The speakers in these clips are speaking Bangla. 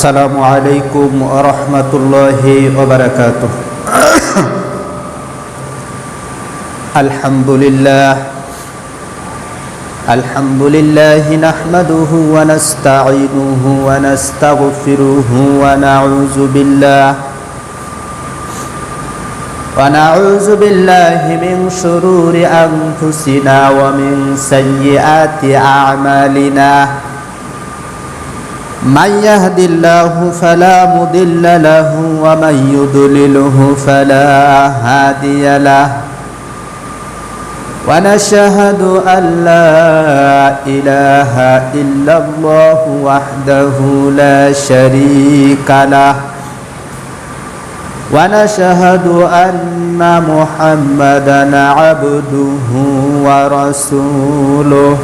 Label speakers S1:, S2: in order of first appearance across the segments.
S1: السلام عليكم ورحمة الله وبركاته. الحمد لله نحمده ونستعينه ونستغفره ونعوذ بالله من شرور أنفسنا ومن سيئات أعمالنا. من يهد الله فلا مضل له ومن يضلله فلا هادي له. ونشهد أن لا إله إلا الله وحده لا شريك له. ونشهد أن محمدا عبده ورسوله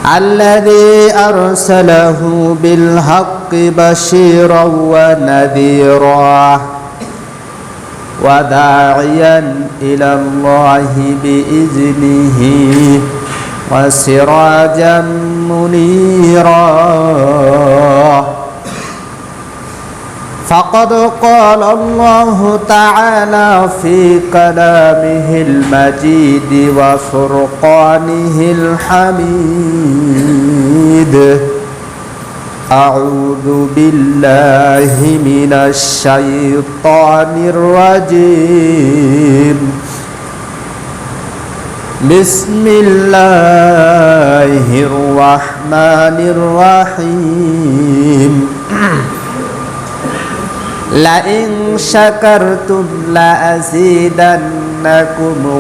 S1: الذي أرسله بالحق بشيرا ونذيرا وداعيا إلى الله بإذنه وسراجا منيرا. فقد قال الله تعالى في كلامه المجيد وفرقانه الحميد: أعوذ بالله من الشيطان الرجيم. بسم الله الرحمن الرحيم. لئن شكرتم لأزيدنكم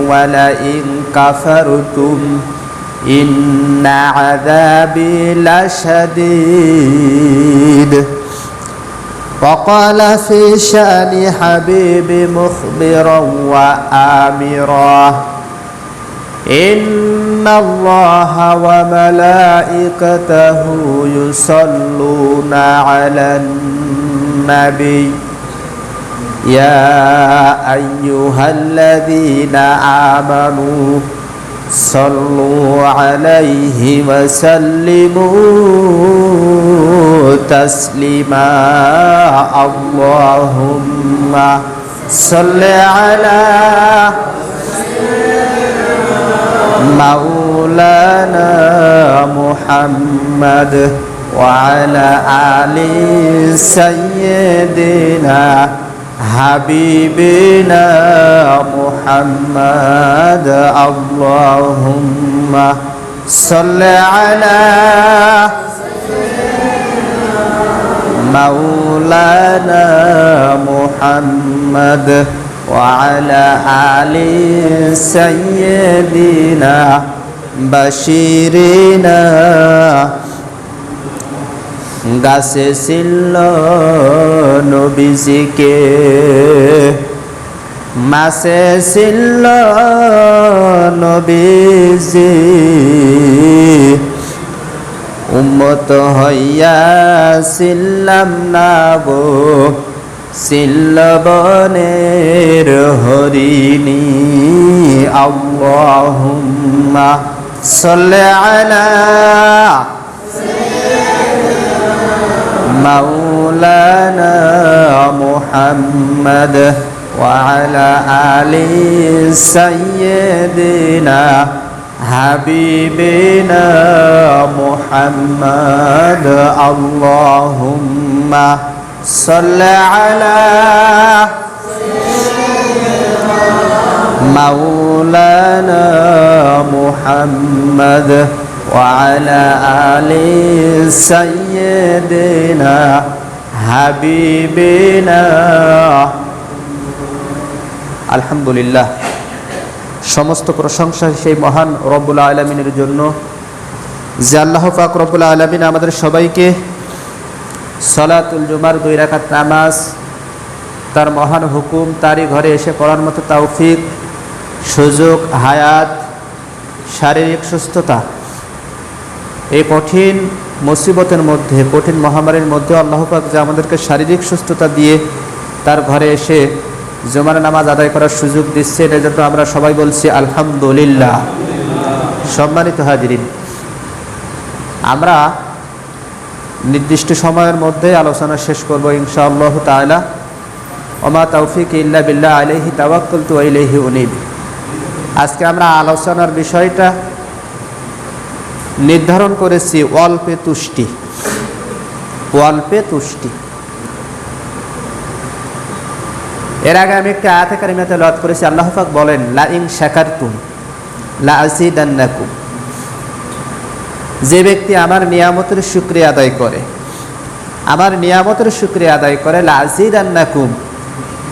S1: ولئن كفرتم إن عذابي لشديد. وقال في شأن حبيب مخبرا وآمرا: إن الله وملائكته يصلون على النبي يا أيها الذين آمنوا صلوا عليه وسلموا تسليما. اللهم صل على مولانا محمد وعلى آل سيدنا حبيبنا محمد. اللهم صل على مولانا محمد وعلى آل سيدنا بشيرنا. গাছে ছিল নবীজিকে, মাছে ছিল নবীজি, উম্মত হইয়া ছিলাম না গো সিল্লবনের হরিণী। আল্লাহুম্মা সাল্লি আলা مولانا محمد وعلى آل سيدنا حبيبنا محمد. اللهم صل على مولانا محمد وعلى آل سيدنا حبيبنا. আলহামদুলিল্লাহ, সমস্ত প্রশংসা সেই মহান রব্বুল আলামিনের জন্য যে আল্লাহ পাক রব্বুল আলামিন আমাদের সবাইকে সালাতুল জুমার 2 রাকাত নামাজ তার মহান হুকুম তারই ঘরে এসে পড়ার মতো তৌফিক, সুযোগ, হায়াত, শারীরিক সুস্থতা, এই কঠিন মুসিবতের মধ্যে, কঠিন মহামারীর মধ্যে আল্লাহ পাক যে আমাদেরকে শারীরিক সুস্থতা দিয়ে তার ঘরে এসে জুমার নামাজ আদায় করার সুযোগ দিচ্ছেন, এজন্য আমরা সবাই বলছি আলহামদুলিল্লাহ। সম্মানিত হাজিরিন, আমরা নির্দিষ্ট সময়ের মধ্যে আলোচনা শেষ করব ইনশাআল্লাহ তাআলা। ওমা তৌফিক ইল্লা বিল্লাহ আলাইহি তাওয়াক্কালতু ওয়া ইলাইহি উনীব। আজকে আমরা আলোচনার বিষয়টা নির্ধারণ করেছি অল্পে তুষ্টি। অল্পে তুষ্টি। এর আগে আমি একটা আয়াতে কারিমাতে তেলাওয়াত করেছি। আল্লাহ পাক বলেন, লা ইন শাকারতুম লা আযীদান্নাকুম। যে ব্যক্তি আমার নিয়ামতের শুকরিয়া আদায় করে, আমার নিয়ামতের শুকরিয়া আদায় করে, লা আযীদান্নাকুম,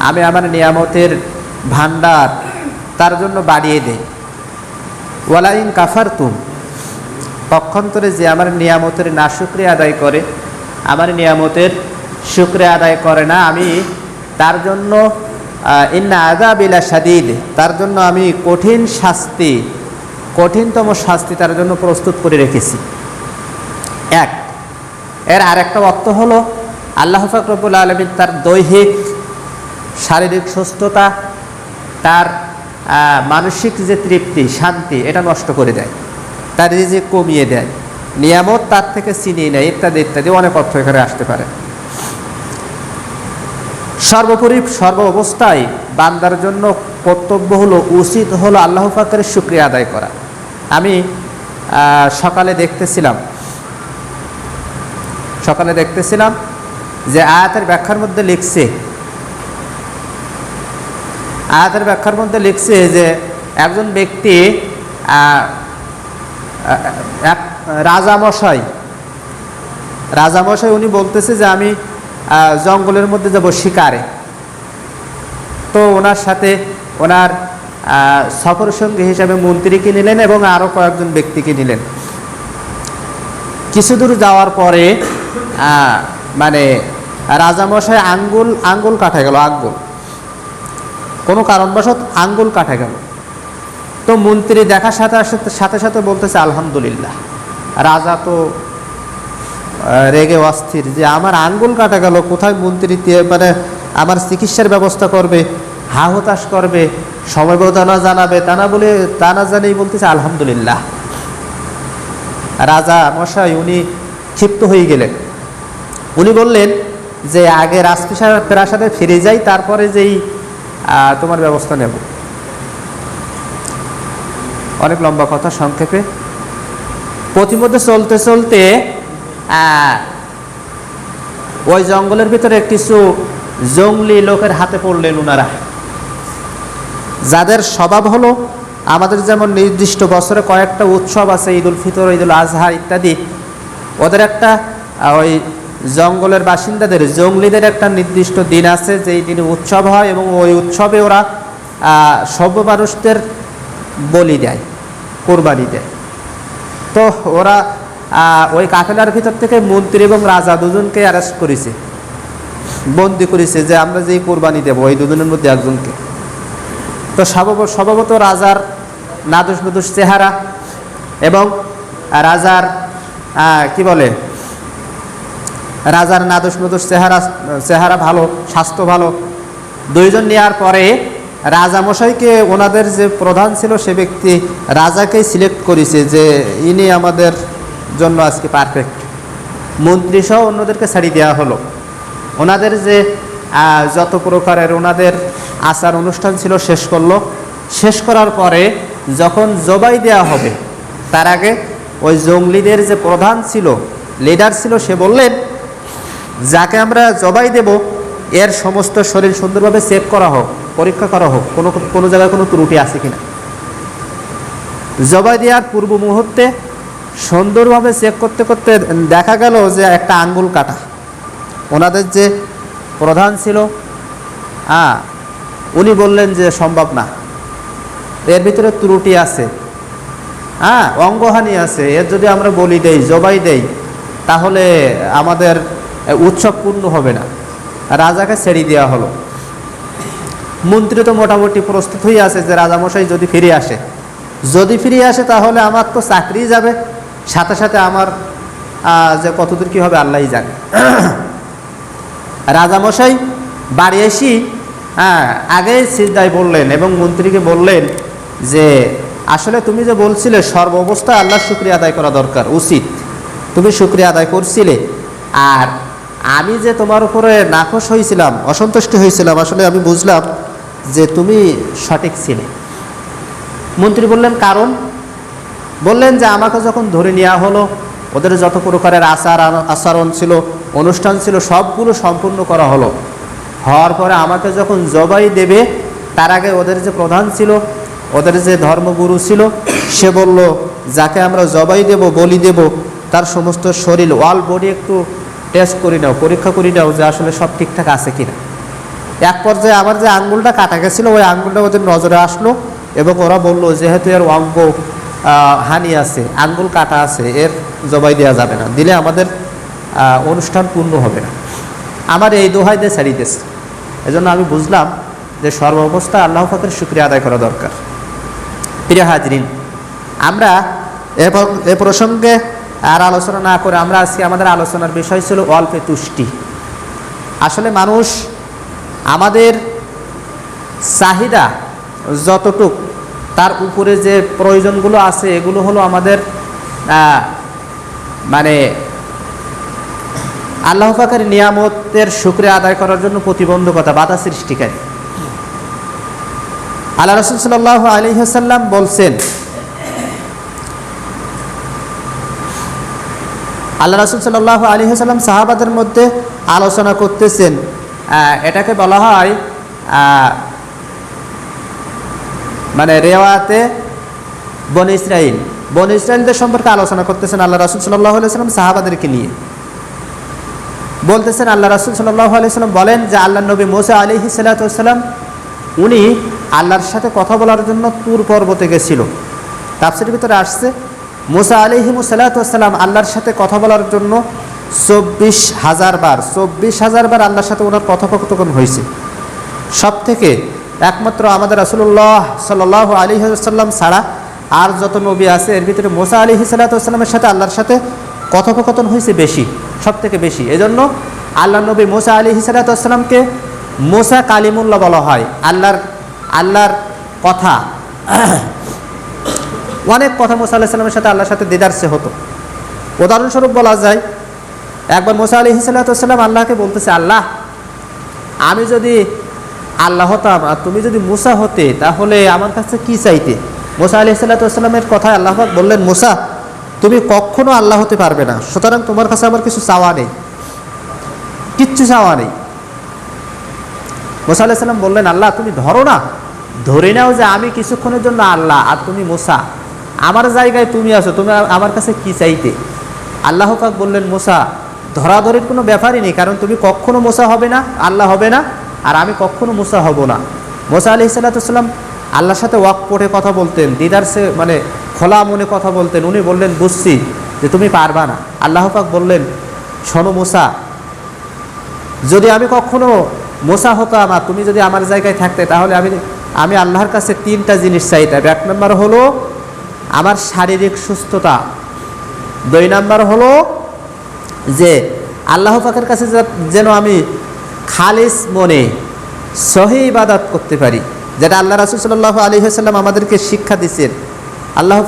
S1: আমি আমার নিয়ামতের ভান্ডার তার জন্য বাড়িয়ে দেই। ওয়ালা ইন কাফারতুম, পক্ষান্তরে যে আমার নিয়ামতের না শুকরিয়া আদায় করে, আমার নিয়ামতের শুকরিয়া আদায় করে না, আমি তার জন্য ইন্না আযাবি লাশাদীদ, তার জন্য আমি কঠিন শাস্তি, কঠিনতম শাস্তি তার জন্য প্রস্তুত করে রেখেছি। এক, এর আরেকটা অর্থ হলো আল্লাহ পাক রব্বুল আলামিন তার দৈহিক শারীরিক সুস্থতা, তার মানসিক যে তৃপ্তি শান্তি, এটা নষ্ট করে দেয়, তার রিজিক কমিয়ে দেয়, নিয়ামত তার থেকে ছিনিয়ে নেয়, ইত্যাদি ইত্যাদি অনেক অর্থ এখানে আসতে পারে। সর্বোপরি সর্ব অবস্থায় বান্দার জন্য কর্তব্য হলো, উচিত হলো আল্লাহ পাকের শুকরিয়া আদায় করা। আমি সকালে দেখতেছিলাম যে আয়াতের ব্যাখ্যার মধ্যে লিখছে যে একজন ব্যক্তি রাজামশাই উনি বলতেছে যে আমি জঙ্গলের মধ্যে যাব শিকারে। তো ওনার সাথে ওনার সফর সঙ্গী হিসাবে মন্ত্রীকে নিলেন এবং আরো কয়েকজন ব্যক্তিকে নিলেন। কিছু দূর যাওয়ার পরে মানে রাজামশাই আঙ্গুল কাটা গেল, কোনো কারণবশত আঙ্গুল কাটা গেল। তো মন্ত্রী দেখার সাথে সাথে বলতেছে আলহামদুলিল্লাহ। রাজা তো রেগে অস্থির যে আমার আঙ্গুল কাটা গেল, কোথায় মন্ত্রী মানে আমার চিকিৎসার ব্যবস্থা করবে, হা হতাশ করবে, সমবেদনা জানাবে, তা না জানেই বলতেছে আলহামদুলিল্লাহ। রাজা মশাই উনি ক্ষিপ্ত হয়ে গেলেন। উনি বললেন যে আগে রাজপ্রাসাদে ফিরে যাই, তারপরে যেই তোমার ব্যবস্থা নেব। অনেক লম্বা কথা, সংক্ষেপে পথিমধ্যে চলতে চলতে ওই জঙ্গলের ভিতরে কিছু জঙ্গলি লোকের হাতে পড়লেন ওনারা, যাদের স্বভাব হলো আমাদের যেমন নির্দিষ্ট বছরে কয়েকটা উৎসব আছে, ঈদুল ফিতর, ঈদুল আজহা ইত্যাদি, ওদের একটা ওই জঙ্গলের বাসিন্দাদের জঙ্গলিদের একটা নির্দিষ্ট দিন আছে যেই দিনে উৎসব হয় এবং ওই উৎসবে ওরা সভ্য মানুষদের বলি দেয়, কোরবানি দেয়। তো ওরা ওই কাফেলার ভিতর থেকে মন্ত্রী এবং রাজা দুজনকে অ্যারেস্ট করেছে, বন্দি করেছে যে আমরা যেই কোরবানি দেব ওই দুজনের মধ্যে একজনকে। তো স্বভাবত রাজার নাদুস নুদুস চেহারা এবং রাজার রাজার নাদুস নুদুস চেহারা ভালো, স্বাস্থ্য ভালো। দুইজন নেওয়ার পরে রাজামশাইকে, ওনাদের যে প্রধান ছিল সে ব্যক্তি রাজাকেই সিলেক্ট করেছে যে ইনি আমাদের জন্য আজকে পারফেক্ট। মন্ত্রী সহ অন্যদেরকে ছাড়িয়ে দেওয়া হলো। ওনাদের যে যত প্রকারের ওনাদের আচার অনুষ্ঠান ছিল শেষ করার পরে যখন জবাই দেওয়া হবে তার আগে ওই জঙ্গলিদের যে প্রধান ছিল, লিডার ছিল, সে বললেন যাকে আমরা জবাই দেব এর সমস্ত শরীর সুন্দরভাবে চেক করা হোক, পরীক্ষা করা হোক, কোনো জায়গায় কোনো ত্রুটি আছে কিনা। জবাই দেওয়ার পূর্ব মুহূর্তে সুন্দরভাবে চেক করতে করতে দেখা গেল যে একটা আঙ্গুল কাটা। ওনাদের যে প্রধান ছিল উনি বললেন যে সম্ভব না, এর ভিতরে ত্রুটি আছে, অঙ্গহানি আছে, এর যদি আমরা বলি দেই, জবাই দেই, তাহলে আমাদের উৎসব পূর্ণ হবে না। রাজাকে ছেড়ে দেওয়া হলো। মন্ত্রী তো মোটামুটি প্রস্তুত হয়ে আছে যে রাজামশাই যদি ফিরে আসে তাহলে আমার তো চাকরি যাবে, সাথে সাথে আমার যে কতদূর কী হবে আল্লাহই জানে। রাজামশাই বাড়ি এসে আগেই সিজদায় বললেন এবং মন্ত্রীকে বললেন যে আসলে তুমি যে বলছিলে সর্ব অবস্থায় আল্লাহর শুকরিয়া আদায় করা দরকার, উচিত, তুমি শুকরিয়া আদায় করছিলে, আর আমি যে তোমার উপরে নাখোশ হয়েছিলাম, অসন্তুষ্ট হয়েছিলাম, আসলে আমি বুঝলাম যে তুমি সঠিক ছিলে। মন্ত্রী বললেন কারণ? বললেন যে আমাকে যখন ধরে নেওয়া হলো, ওদের যত প্রকারের আচরণ ছিল, অনুষ্ঠান ছিল, সবগুলো সম্পূর্ণ করা হলো। হওয়ার পরে আমাকে যখন জবাই দেবে, তার আগে ওদের যে প্রধান ছিল, ওদের যে ধর্মগুরু ছিল, সে বলল যাকে আমরা জবাই দেব, বলি দেব, তার সমস্ত শরীর ওয়াল বডি একটু টেস্ট করি নাও, পরীক্ষা করি নাও যে আসলে সব ঠিকঠাক আছে কিনা। এক পর্যায়ে আমার যে আঙ্গুলটা কাটা গেছিলো, ওই আঙ্গুলটা ওদের নজরে আসলো এবং ওরা বললো যেহেতু এর অঙ্গ হানি আছে, আঙ্গুল কাটা আছে, এর জবাই দেওয়া যাবে না, দিলে আমাদের অনুষ্ঠান পূর্ণ হবে না। আমার এই দোহাই দিয়ে ছাড়িয়ে দিয়েছে। এজন্য আমি বুঝলাম যে সর্বাবস্থা আল্লাহ পাকের শুকরিয়া আদায় করা দরকার। প্রিয় হাজরিন, আমরা এ প্রসঙ্গে আর আলোচনা না করে আমরা আজকে আমাদের আলোচনার বিষয় ছিল অল্পে তুষ্টি। আসলে মানুষ আমাদের চাহিদা যতটুক, তার উপরে যে প্রয়োজনগুলো আছে এগুলো হলো আমাদের মানে আল্লাহ পাকের নিয়ামতের শুকরিয়া আদায় করার জন্য প্রতিবন্ধকতা, বাধা সৃষ্টিকারী। আল্লাহ রাসূল সাল্লাল্লাহু আলাইহি ওয়াসাল্লাম বলছেন, আল্লাহ রাসূল সাল্লাল্লাহু আলাইহি ওয়াসাল্লাম সাহাবাদের মধ্যে আলোচনা করতেছেন, এটাকে বলা হয় মানে রেওয়াতে বনি ইসরাইল, বনি ইসরাইলদের সম্পর্কে আলোচনা করতেছেন আল্লাহ রাসূল সাল্লাল্লাহু আলাইহি ওয়াসাল্লাম সাহাবাদেরকে নিয়ে। বলতেছেন আল্লাহ রাসূল সাল্লাল্লাহু আলাইহি ওয়াসাল্লাম বলেন যে আল্লাহ নবী মুসা আলাইহিস সালাতু ওয়াস সালাম উনি আল্লাহর সাথে কথা বলার জন্য তুর পর্বতে গেছিল। তাফসীরের ভিতরে আসছে মুসা আলাইহিস সালাতু ওয়াস সালাম আল্লাহর সাথে কথা বলার জন্য 24,000 বার আল্লাহর সাথে ওনার কথোপকথন হয়েছে। সব থেকে একমাত্র আমাদের রাসূলুল্লাহ সাল্লাল্লাহু আলাইহি ওয়াসাল্লাম ছাড়া আর যত নবী আছে এর ভিতরে মুসা আলাইহিস সালাতু ওয়াস সালামের সাথে আল্লাহর সাথে কথোপকথন হয়েছে বেশি, সব থেকে বেশি। এজন্য আল্লাহ নবী মুসা আলাইহিস সালাতু ওয়াস সালামকে মুসা কালিমুল্লাহ বলা হয়। আল্লাহর কথা, অনেক কথা মুসা আলাইহিস সালামের সাথে আল্লাহর সাথে দিদারসে হতো। উদাহরণস্বরূপ বলা যায়, একবার মুসা আলাইহিস সালাতু ওয়াস সালাম আল্লাহকে বলতেছে, আল্লাহ আমি যদি আল্লাহ হতাম আর তুমি যদি মুসা হতে তাহলে আমার কাছে কি চাইতে? মুসা আলাইহিস সালাতু ওয়াস সালামের কথায় আল্লাহ পাক বললেন, মুসা তুমি কখনো আল্লাহ হতে পারবে না, সুতরাং তোমার কাছে আমার কিছু চাওয়া নেই, কিচ্ছু চাওয়া নেই। মুসা আলাইহিস সালাম বললেন, আল্লাহ তুমি ধরো না, ধরে নাও যে আমি কিছুক্ষণের জন্য আল্লাহ আর তুমি মুসা, আমার জায়গায় তুমি আছো, তুমি আমার কাছে কি চাইতে? আল্লাহ পাক বললেন, মুসা ধরাধরির কোনো ব্যাপারই নেই, কারণ তুমি কখনো মুসা হবে না, আল্লাহ হবে না, আর আমি কখনো মুসা হব না। মুসা আলাইহিস সালাতু ওয়াস সালাম আল্লাহর সাথে ওয়াকপটে কথা বলতেন, দিদারসে মানে খোলা মনে কথা বলতেন। উনি বললেন, বুঝছি যে তুমি পারবা না। আল্লাহ পাক বললেন, শোনো মুসা, যদি আমি কখনো মুসা হতাম আর তুমি যদি আমার জায়গায় থাকতে তাহলে আমি আল্লাহর কাছে 3টা জিনিস চাইতাম। 1 নম্বর হলো আমার শারীরিক সুস্থতা, 2 নম্বর হলো যে আল্লাহ পাকের কাছে যেন আমি খালিস মনে সহি ইবাদত করতে পারি, যেটা আল্লাহ রাসূল সাল্লাল্লাহু আলাইহি ওয়াসাল্লাম আমাদেরকে শিক্ষা দিয়েছেন। আল্লাহ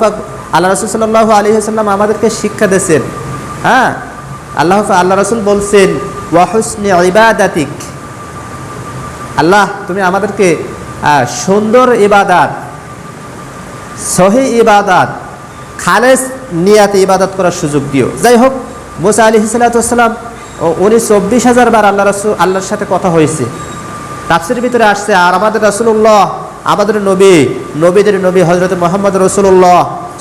S1: রাসূল সাল্লাল্লাহু আলাইহি ওয়াসাল্লাম আমাদেরকে শিক্ষা দিয়েছেন। হ্যাঁ, আল্লাহ রাসূল বলছেন, ওয়া হুসনি ইবাদাতিক, আল্লাহ তুমি আমাদেরকে সুন্দর ইবাদত, সহি ইবাদত, খালেস নিয়াতে ইবাদত করার সুযোগ দিও। যাই হোক, মুসা আলাইহিস সালাতু ওয়াস সালাম উনি 24,000 বার আল্লাহর সাথে কথা হয়েছে। তাফসীরের ভিতরে আসছে, আর আমাদের রাসূলুল্লাহ, আমাদের নবীদের নবী হযরত মুহাম্মদ রাসূলুল্লাহ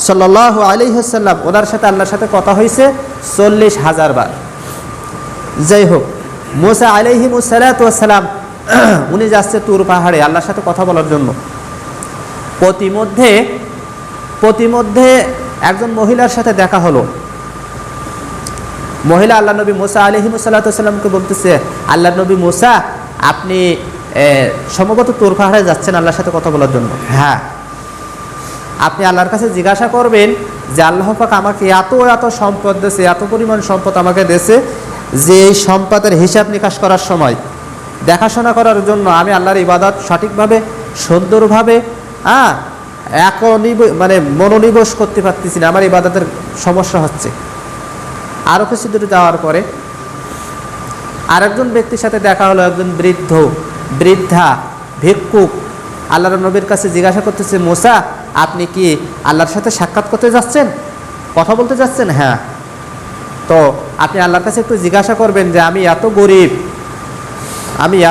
S1: সাল্লাল্লাহু আলাইহি ওয়াসাল্লাম, ওনার সাথে আল্লাহর সাথে কথা হয়েছে 40,000 বার। যাই হোক, মুসা আলাইহিস সালাতু ওয়াস সালাম উনি যাচ্ছে তুর পাহাড়ে আল্লাহর সাথে কথা বলার জন্য। প্রতিমধ্যে একজন মহিলার সাথে দেখা হলো। মহিলা আল্লাহ নবী মুসা আলাইহিস সালাতু ওয়াস সালামকে বলতেছে, আল্লাহ নবী মুসা আপনি সম্ভবত তুর পাহাড়ে যাচ্ছেন আল্লাহর সাথে কথা বলার জন্য। হ্যাঁ, আপনি আল্লাহর কাছে জিজ্ঞাসা করবেন যে আল্লাহ পাক আমাকে এত সম্পদ দিয়েছে, এত পরিমাণ সম্পদ আমাকে দিয়েছে যে এই সম্পদের হিসাব নিকাশ করার সময়, দেখাশোনা করার জন্য আমি আল্লাহর ইবাদত সঠিকভাবে সুন্দরভাবে মানে মনোনিবেশ করতে পারতেছি না, আমার ইবাদতের সমস্যা হচ্ছে। আরও কিছু দূরে যাওয়ার পরে আরেকজন ব্যক্তির সাথে দেখা হলো, একজন বৃদ্ধা ভিক্ষুক আল্লাহর নবীর কাছে জিজ্ঞাসা করতেছে, মুসা আপনি কি আল্লাহর সাথে সাক্ষাৎ করতে যাচ্ছেন, কথা বলতে যাচ্ছেন? হ্যাঁ। তো আপনি আল্লাহর কাছে একটু জিজ্ঞাসা করবেন যে আমি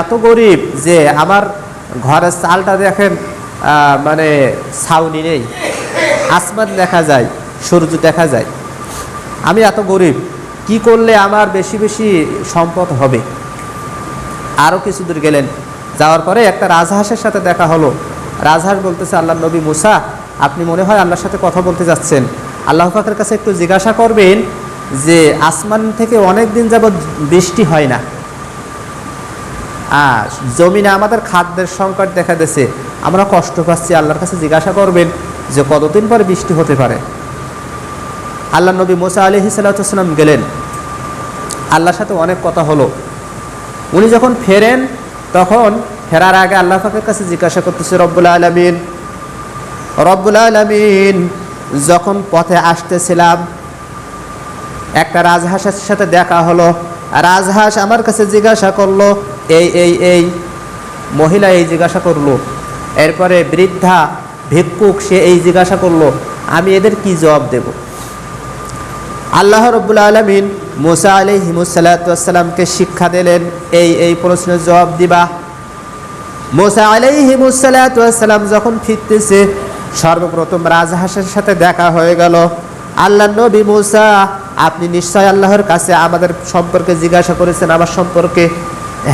S1: এত গরিব যে আমার ঘরের চালটা দেখেন মানে ছাউনি নেই, আসমান দেখা যায়, সূর্য দেখা যায়, আমি এত গরিব, কি করলে আমার বেশি বেশি সম্পদ হবে? আরও কিছু দূর গেলেন, যাওয়ার পরে একটা রাজহাঁসের সাথে দেখা হলো। রাজহাঁস বলতেছে, আল্লাহ নবী মুসা আপনি মনে হয় আল্লাহর সাথে কথা বলতে যাচ্ছেন, আল্লাহ পাকের কাছে একটু জিজ্ঞাসা করবেন যে আসমান থেকে অনেক দিন যাবৎ বৃষ্টি হয় না, জমিনে আমাদের খাদ্যের সংকট দেখা দিয়েছে, আমরা কষ্ট পাচ্ছি, আল্লাহর কাছে জিজ্ঞাসা করবেন যে কতদিন পরে বৃষ্টি হতে পারে। আল্লাহ নবী মুসা আলাইহিস সালাতু ওয়াস সালাম গেলেন, আল্লাহর সাথে অনেক কথা হলো। উনি যখন ফেরেন তখন ফেরার আগে আল্লাহ পাকের কাছে জিজ্ঞাসা করতেছে, রব্বুল আলামিন যখন পথে আসতেছিলাম একটা রাজহাঁসের সাথে দেখা হলো, রাজহাঁস আমার কাছে জিজ্ঞাসা করলো এই মহিলা এই জিজ্ঞাসা করলো, এরপরে বৃদ্ধা ভিক্ষুক সে এই জিজ্ঞাসা করলো, আমি এদের কি জবাব দেব? আল্লাহ রাব্বুল আলামিন মুসা আলাইহিস সালাতু ওয়াস সালামকে শিক্ষা দিলেন, এই প্রশ্নের জবাব দিবা। মুসা আলাইহিস সালাতু ওয়াস সালাম যখন ফিরতেছে সর্বপ্রথম রাজহাঁসের সাথে দেখা হয়ে গেল। আল্লাহ নবী মুসা আপনি নিশ্চয় আল্লাহর কাছে আমাদের সম্পর্কে জিজ্ঞাসা করেছেন, আমার সম্পর্কে?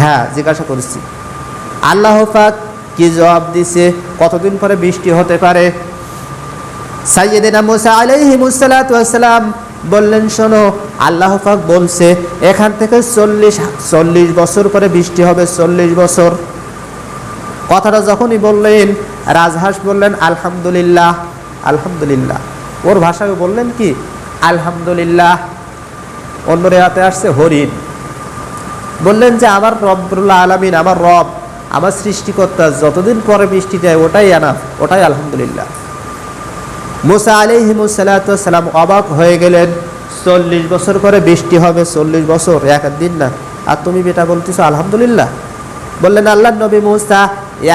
S1: হ্যাঁ জিজ্ঞাসা করেছি। আল্লাহ পাক কি জবাব দিছে, কতদিন পরে বৃষ্টি হতে পারে? সাইয়েদনা মুসা আলাইহিস সালাতু ওয়াস সালাম বললেন, শোনো আল্লাহ পাক বলছে এখান থেকে 40 বছর পরে বৃষ্টি হবে, 40 বছর। কথাটা যখনই বললেন রাজহাঁস বললেন আলহামদুলিল্লাহ, আলহামদুলিল্লাহ। ওর ভাষায় বললেন কি আলহামদুলিল্লাহ। অন্য রেয়াতে আসছে হরিণ, বললেন যে আমার রব্বুল আলামিন, আমার রব, আমার সৃষ্টিকর্তা যতদিন পরে বৃষ্টি দেয় ওটাই আনাফ, ওটাই আলহামদুলিল্লাহ। মুসা আলাইহিস সালাতু ওয়াস সালাম অবাক হয়ে গেলেন, 40 বছর পরে বৃষ্টি হবে, 40 বছর, একদিন না, আর তুমি বেটা বলতেছো আলহামদুলিল্লাহ? বললেন আল্লাহ নবী মুসা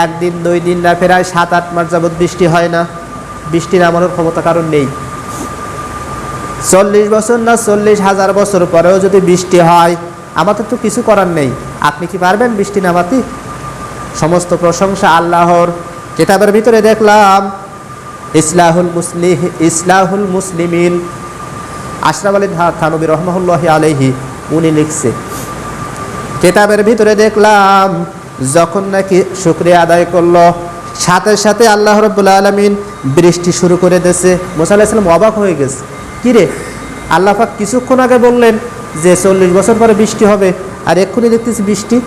S1: একদিন 2 দিন না, প্রায় 7-8 মাস যাবৎ বৃষ্টি হয় না, বৃষ্টি নামানোর ক্ষমতা কারণ নেই। 40 বছর না 40,000 বছর পরেও যদি বৃষ্টি হয় আমাদের তো কিছু করার নেই, আপনি কি পারবেন বৃষ্টি নামাতে? সমস্ত প্রশংসা আল্লাহর। কিতাবের ভিতরে দেখলাম ইসলাহুল মুসলিমিন আশরাফ আলী থানবী রহমাতুল্লাহি আলাইহি উনি লিখছে, কিতাবের ভিতরে দেখলাম যখন নাকি শুকরিয়া আদায় করলো সাথে সাথে আল্লাহ রাব্বুল আলামিন বৃষ্টি শুরু করে দিয়েছে। মুসা আলাইহিস সালাম অবাক হয়ে গেছে, কি রে আল্লাহ পাক কিছুক্ষণ আগে বললেন যে 40 বছর পরে বৃষ্টি হবে, আর এক্ষুনি দেখতেছি বৃষ্টি।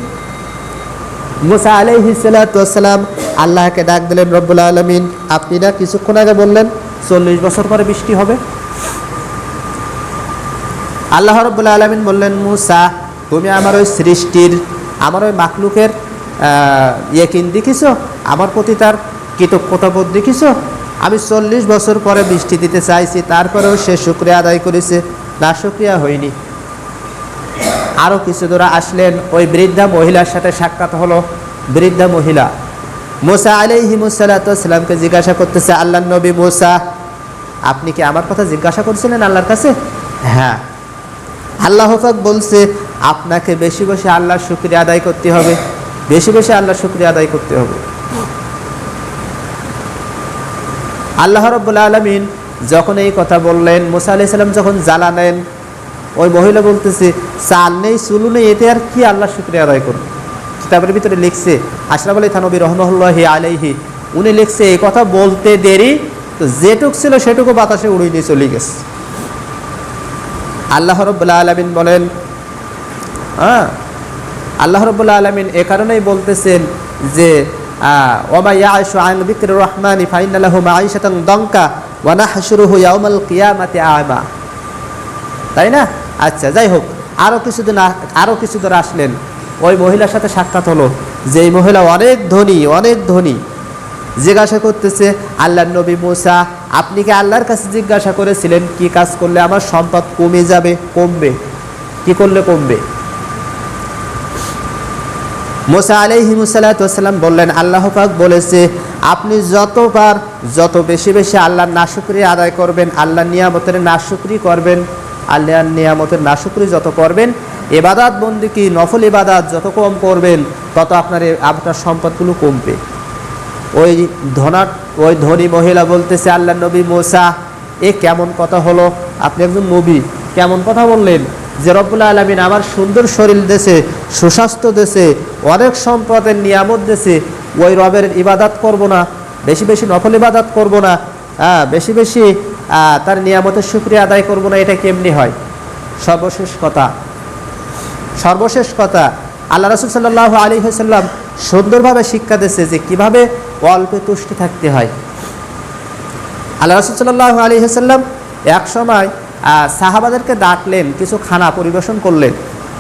S1: মুসা আলাইহিস সালাতু ওয়াস সালাম আল্লাহকে ডাক দিলেন, রব্বুল আলামিন আপনি না কিছুক্ষণ আগে বললেন 40 বছর পরে বৃষ্টি হবে? আল্লাহ রাব্বুল আলামিন বললেন, মুসা তুমি আমার ওই সৃষ্টির, আমার ওই মাখলুকের ইয়াকিন দেখিছো, আমার প্রতি তার কৃতজ্ঞতাবোধ দেখিছো? আমি 40 বছর পরে বৃষ্টি দিতে চাইছি, তারপরেও সে শুকরিয়া আদায় করেছে, না শুকরিয়া হয়নি। আরও কিছু দূরে আসলেন, ওই বৃদ্ধা মহিলার সাথে সাক্ষাৎ হলো। বৃদ্ধা মহিলা মুসা আলাইহিস সালাতু ওয়াস সালামকে জিজ্ঞাসা করতেছে, আল্লাহ নবী মুসা আপনি কি আমার কথা জিজ্ঞাসা করছিলেন আল্লাহর কাছে? হ্যাঁ। আল্লাহ পাক বলছে আপনাকে বেশি বেশি আল্লাহর শুকরিয়া আদায় করতে হবে, বেশি বেশি আল্লাহর শুকরিয়া আদায় করতে হবে। আল্লাহ রাব্বুল আলামিন যখন এই কথা বললেন, মুসা আলাইহিস সালাম যখন জ্বালা নেন, ওই মহিলা বলতেছে চাল নেই চুলু নেই, এতে আর কি আল্লাহর শুকরিয়া আদায় করবে? কিতাবের ভিতরে লিখছে আশরাফ আলী থানবী রহমাতুল্লাহি আলাইহি উনি লিখছে এই কথা বলতে দেরি তো যেটুক ছিল সেটুকু বাতাসে উড়িয়ে নিয়ে চলে গেছে। আল্লাহ রাব্বুল আলামিন বলেন, আল্লাহ রাব্বুল আলামিন এ কারণেই বলতেছেন যে ওয়া ইয়াশু আন যিকরির রহমানি ফাইন্না লাহু মাঈশাতান দানকা ওয়া নাহশুরুহু ইয়াউমাল কিয়ামাতি আ'মা, তাই না? আচ্ছা যাই হোক, আরও কিছু দূর আসলেন, ওই মহিলার সাথে সাক্ষাৎ হলো, যে এই মহিলা অনেক ধনী, অনেক ধনী। জিজ্ঞাসা করতেছে, আল্লাহ নবী মুসা আপনি কি আল্লাহর কাছে জিজ্ঞাসা করেছিলেন কি কাজ করলে আমার সম্পদ কমে যাবে, কমবে, কি করলে কমবে? মুসা আলাইহিমুসসালাতু ওয়াসসালাম বললেন, আল্লাহ পাক বলেছে আপনি যত বেশি বেশি আল্লাহর নাশুকরি আদায় করবেন, আল্লাহর নিয়ামতের নাশুকরি করবেন, আল্লাহর নিয়ামতের নাশুকরি যত করবেন, ইবাদত বন্দেগী নফল ইবাদত যত কম করবেন, তত আপনার সম্পদগুলো কমবে। ওই ধনী মহিলা বলতেছে, আল্লাহ নবী মুসা, এ কেমন কথা হলো? আপনি একজন নবী, কেমন কথা বললেন যে রব্বুল আলামিন আমার সুন্দর শরীর দেশে, সুস্বাস্থ্য দেশে, অনেক সম্পদের নিয়ামত দেশে, ওই রবের ইবাদত করব না, বেশি বেশি নফল ইবাদত করব না, বেশি বেশি তার নিয়ামতের শুকরিয়া আদায় করব না, এটা কেমনি হয়? সর্বশেষ কথা আল্লাহ রাসূল সাল্লাল্লাহু আলাইহি ওয়াসাল্লাম সুন্দরভাবে শিক্ষা দিয়েছে যে কিভাবে অল্পে তুষ্টি থাকতে হয়। আল্লাহ রাসূল সাল্লাল্লাহু আলাইহি ওয়াসাল্লাম এক সময় সাহাবাদেরকে ডাকলেন, কিছু খানা পরিবেশন করলেন।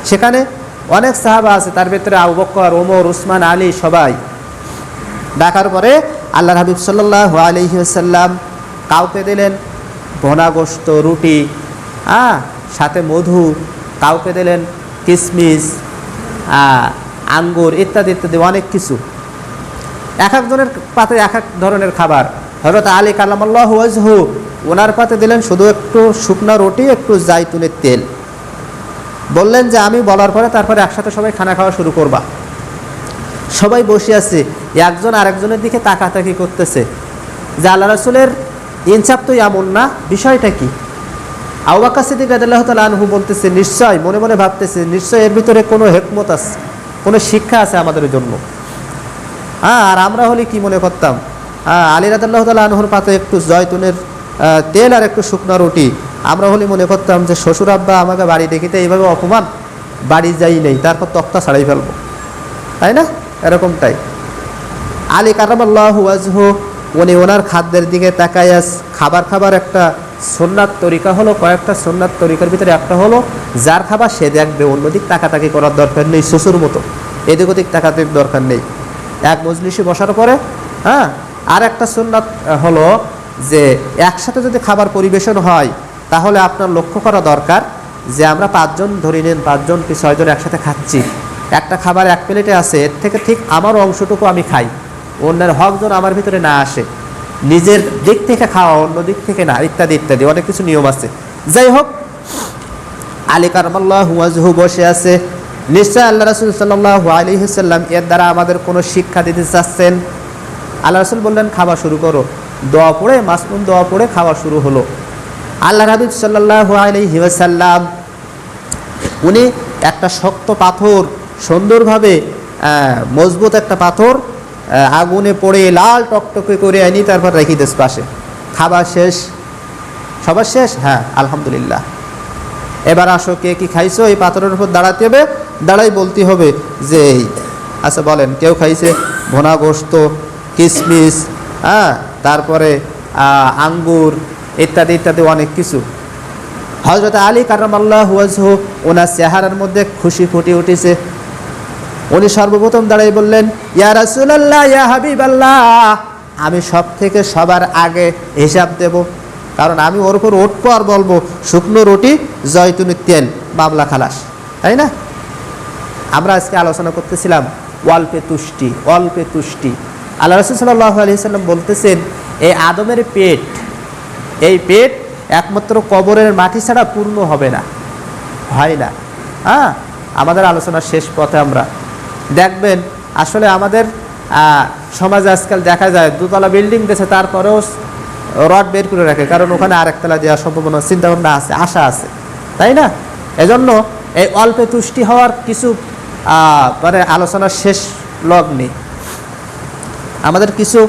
S1: সেখানে অনেক সাহাবা আছে, তার ভিতরে আবু বকর, ওমর, উসমান, আলী সবাই। ডাকার পরে আল্লাহর হাবিব সাল্লাল্লাহু আলাইহি ওয়াসাল্লাম কাউকে দিলেন ভোনা গোশত, রুটি, সাথে মধু, কাউকে দিলেন কিশমিশ, আঙ্গুর ইত্যাদি ইত্যাদি অনেক কিছু। এক একজনের পাতে এক এক ধরনের খাবার। হযরত আলী কালামাল্লাহু ওয়াজহু, ওনার পাতে দিলেন শুধু একটু শুকনো রুটি, একটু জাইতুনের তেল। বললেন যে আমি বলার পরে তারপরে একসাথে সবাই খানা খাওয়া শুরু করবা। সবাই বসে আছে, একজন আরেকজনের দিকে তাকাতাকি করতেছে যে আল্লাহ রাসূলের ইনসাফ তো এমন না, বিষয়টা কি? আবু বকর সিদ্দিক রাদিয়াল্লাহু তাআলা আনহু বলতেছে, নিশ্চয়, মনে মনে ভাবতেছে, নিশ্চয় এর ভিতরে কোনো হিকমত আছে, কোনো শিক্ষা আছে আমাদের জন্য। আর আমরা হলে কি মনে করতাম? আলী রাদিয়াল্লাহু তাআলা আনহুর পাতে একটু জয়তুনের তেল আর একটু শুকনো রুটি, আমরা হলে মনে করতাম যে শ্বশুর আব্বা আমাকে বাড়ি দেখিতে এইভাবে অপমান, বাড়ি যাই নেই, তারপর তক্তা ছাড়াই ফেলবো, তাই না? এরকমটাই। আলী কারামাল্লাহু ওয়াজহু, উনি ওনার খাদ্যের দিকে তাকায় খাবার একটা সুন্নাত তরিকা হলো, কয়েকটা সুন্নাত তরিকার ভিতরে একটা হলো যার খাবার সে দেখবে, অন্যদিক তাকাতাকি করার দরকার নেই, শ্বশুর মতো এদিক ওদিক তাকাতে দরকার নেই। এক মজলিসে বসার পরে আর একটা সুন্নাত হলো যে একসাথে যদি খাবার পরিবেশন হয় তাহলে আপনার লক্ষ্য করা দরকার যে আমরা 5 জন ধরে নেন, 5 জন কি 6 জন একসাথে খাচ্ছি, একটা খাবার এক প্লেটে আছে, এর থেকে ঠিক আমার অংশটুকু আমি খাই, অন্যের হক যেন আমার ভিতরে না আসে, নিজের দিক থেকে খাওয়া, অন্য দিক থেকে না, ইত্যাদি ইত্যাদি অনেক কিছু নিয়ম আছে। যাই হোক, আলী কারামাল্লাহু ওয়াজহু বসে আছে। নিশ্চয় আল্লাহ রাসূল সাল্লাল্লাহু আলাইহি ওয়াসাল্লাম এর দ্বারা আমাদের কোনো শিক্ষা দিতে চাচ্ছেন। আল্লাহ রাসূল বললেন, খাওয়া শুরু করো। দোয়া পড়ে, মাসনুন দোয়া পড়ে খাওয়া শুরু হলো। আল্লাহ হাবিব সাল্লাল্লাহু আলাইহি ওয়াসাল্লাম উনি একটা শক্ত পাথর, সুন্দরভাবে মজবুত একটা পাথর আগুনে পড়ে লাল টকটকে করে আনি, তারপর রেখে দেশ পাশে। খাবার শেষ, সবার শেষ? হ্যাঁ, আলহামদুলিল্লাহ। এবার আসো, কে কি খাইছো? এই পাথরের উপর দাঁড়াতে হবে, দাঁড়াই বলতে হবে যে আচ্ছা বলেন, কেউ খাইছে ভোনা গোশত, কিশমিশ, তারপরে আঙ্গুর ইত্যাদি ইত্যাদি অনেক কিছু। হযরত আলী কারামাল্লাহু ওয়াজহু, ওনার চেহারার মধ্যে খুশি ফুটে উঠেছে। উনি সর্বপ্রথম দাঁড়াই বললেন, ইয়া রাসূলুল্লাহ, ইয়া হাবিবাল্লাহ, আমি সবার আগে হিসাব দেব, কারণ আমি ওর উপর উঠবো আর বলবো শুকনো রুটি, জয়তুনের তেল, মামলা খালাস, তাই না? আমরা আজকে আলোচনা করতেছিলাম অল্পে তুষ্টি, অল্পে তুষ্টি। আল্লাহ রাসূল সাল্লাল্লাহু আলাইহি ওয়াসাল্লাম বলতেছেন, এই আদমের পেট, এই পেট একমাত্র কবরের মাটি ছাড়া পূর্ণ হবে না, হয় না। আমাদের আলোচনার শেষ পথে আমরা দেখবেন, আসলে আমাদের সমাজে আজকাল দেখা যায় 2 তলা বিল্ডিং দিয়েছে, তারপরেও রড বের করে রাখে, কারণ ওখানে আরেকতলা দেওয়ার সম্ভাবনা, চিন্তাভাবনা আছে, আশা আছে, তাই না? এজন্য এই অল্পে তুষ্টি হওয়ার কিছু মানে আলোচনার শেষ লগ্নে আমাদের কিছু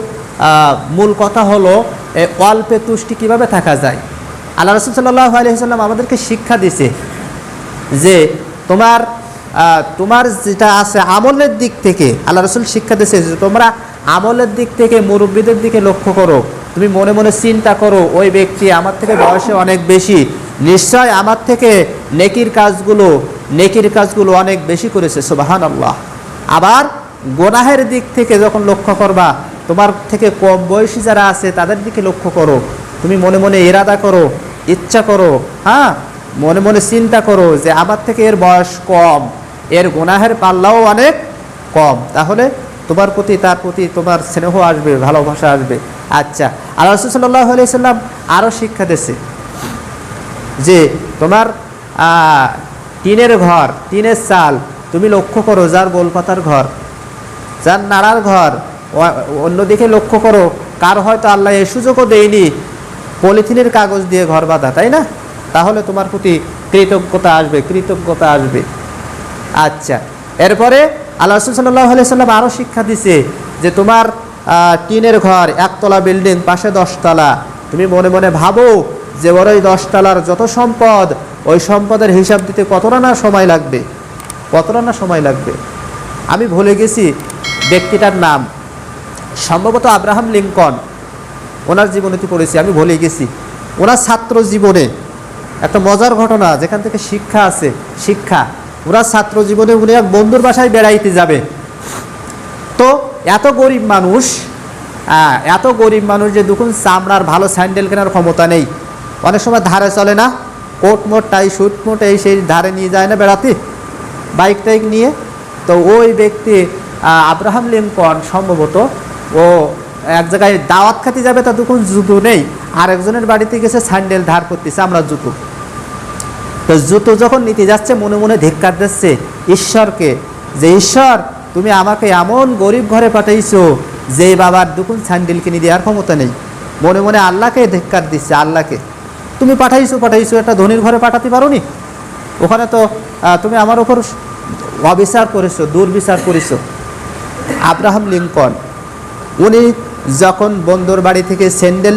S1: মূল কথা হলো এই অল্পে তুষ্টি কিভাবে থাকা যায়। আল্লাহ রাসূল সাল্লাল্লাহু আলাইহি ওয়াসাল্লাম আমাদেরকে শিক্ষা দিয়েছে যে তোমার যেটা আছে আমলের দিক থেকে, আল্লাহ রাসূল শিক্ষা দিয়েছে যে তোমরা আমলের দিক থেকে মুরব্বীদের দিকে লক্ষ্য করো, তুমি মনে মনে চিন্তা করো, ওই ব্যক্তি আমার থেকে বয়সে অনেক বেশি, নিশ্চয় আমার থেকে নেকির কাজগুলো অনেক বেশি করেছে, সুবহানাল্লাহ। আবার গুনাহের দিক থেকে যখন লক্ষ্য করবা, তোমার থেকে কম বয়সী যারা আছে তাদের দিকে লক্ষ্য করো, তুমি মনে মনে ইরাদা করো, ইচ্ছা করো, মনে মনে চিন্তা করো যে আমার থেকে এর বয়স কম, এর গুনাহের পাল্লাও অনেক কম, তাহলে তোমার প্রতি তার প্রতি তোমার স্নেহ আসবে, ভালোবাসা আসবে। আচ্ছা, আল্লাহ রাসূল সাল্লাল্লাহু আলাইহি সাল্লাম আরও শিক্ষা দিয়েছে যে তোমার টিনের ঘর, টিনের চাল তুমি লক্ষ্য করো, যার গোলপাতার ঘর, যার নাড়ার ঘর, অন্যদিকে লক্ষ্য করো কার হয়তো আল্লাহ এই সুযোগও দেয়নি পলিথিনের কাগজ দিয়ে ঘর বাঁধা, তাই না? তাহলে তোমার প্রতি কৃতজ্ঞতা আসবে, কৃতজ্ঞতা আসবে। আচ্ছা, এরপরে আল্লাহ রাসূল সাল্লাল্লাহু আলাইহি সাল্লাম আরও শিক্ষা দিছে যে তোমার টিনের ঘর, একতলা বিল্ডিং, পাশে 10 তলা, তুমি মনে মনে ভাবো যে ওর ওই 10 তলার যত সম্পদ, ওই সম্পদের হিসাব দিতে কতটা না সময় লাগবে, কতটা না সময় লাগবে। আমি ভুলে গেছি ব্যক্তিটার নাম, সম্ভবত আব্রাহাম লিঙ্কন, ওনার জীবনীতি পড়েছি, আমি ভুলে গেছি। ওনার ছাত্র জীবনে একটা মজার ঘটনা, যেখান থেকে শিক্ষা আছে, শিক্ষা। ওনার ছাত্র জীবনে উনি এক বন্ধুর বাসায় বেড়াইতে যাবে, তো এত গরিব মানুষ যে দুখন চামড়ার ভালো স্যান্ডেল কেনার ক্ষমতা নেই। অনেক সময় ধারে চলে না, কোট মোট টাই শুট মোট এই সেই ধারে নিয়ে যায় না বেড়াতে, বাইক টাইক নিয়ে। তো ওই ব্যক্তি আব্রাহাম লিঙ্কন সম্ভবত ও এক জায়গায় দাওয়াত খাতে যাবে, তা দুখন জুতো নেই, আর একজনের বাড়িতে গেছে স্যান্ডেল ধার করতেছে, আমরা জুতো। তো জুতো যখন নিতে যাচ্ছে মনে মনে ধিক্কার দিচ্ছে ঈশ্বরকে, যে ঈশ্বর তুমি আমাকে এমন গরিব ঘরে পাঠাইছো যে বাবার দুকুন স্যান্ডেল কিনে দেওয়ার ক্ষমতা নেই। মনে মনে আল্লাহকে ধিক্কার দিচ্ছে, আল্লাহকে তুমি পাঠাইছো একটা ধনীর ঘরে পাঠাতে পারো নি? ওখানে তো তুমি আমার ওপর অবিচার করেছো, দুর্বিচার করেছো। আব্রাহাম লিঙ্কন উনি যখন বন্ধুর বাড়ি থেকে স্যান্ডেল